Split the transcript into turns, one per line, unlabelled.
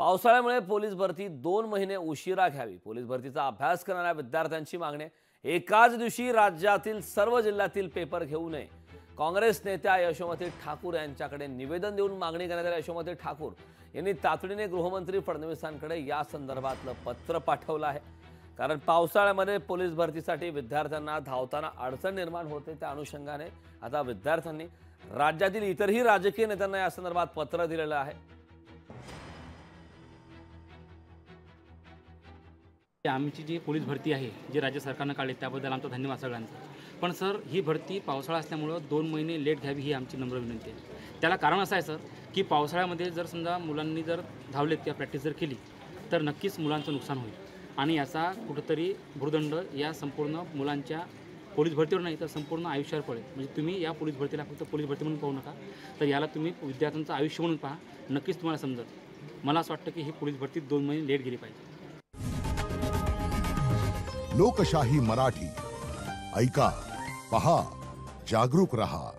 पावसाळ्यामुळे पोलीस भरती 2 महिने उशिरा घ्यावी. पोलीस भरतीचा अभ्यास करणाऱ्या विद्यार्थ्यांची मागणी. एकाच दिवशी राज्यातील सर्व जिल्ह्यातील पेपर घेऊ नये. काँग्रेस नेत्या यशोमती ठाकूर यांच्याकडे निवेदन देऊन मागणी करणाऱ्या यशोमती ठाकूर यांनी तातडीने गृहमंत्री फडणवीसांकडे या संदर्भातलं पत्र पाठवलं आहे. कारण पावसाळ्यामध्ये पोलीस भरतीसाठी विद्यार्थ्यांना धावताना अडचण निर्माण होते. त्या अनुषंगाने आता विद्यार्थ्यांनी राज्यातील इतरही राजकीय नेत्यांना या संदर्भात पत्र दिलेलं आहे.
आमची जी पोलीस भरती आहे जी राज्य सरकारने काढली त्याबद्दल आमचा धन्यवाद सगळ्यांचा. पण सर ही भरती पावसाळा असल्यामुळं 2 महिने लेट घ्यावी ही आमची नम्र विनंती आहे. त्याला कारण असं आहे सर की पावसाळ्यामध्ये जर समजा मुलांनी जर धावलेत किंवा प्रॅक्टिस जर केली तर नक्कीच मुलांचं नुकसान होईल आणि याचा कुठंतरी भुर्दंड या संपूर्ण मुलांच्या पोलीस भरतीवर नाही तर संपूर्ण आयुष्यावर पडेल. म्हणजे तुम्ही या पोलीस भरतीला फक्त पोलीस भरती म्हणून पाहू नका, तर याला तुम्ही विद्यार्थ्यांचं आयुष्य म्हणून पहा. नक्कीच तुम्हाला समजेल. मला असं वाटतं की ही पोलीस भरती 2 महिने लेट गेली पाहिजे.
लोकशाही मराठी ऐका, पहा, जागरूक रहा.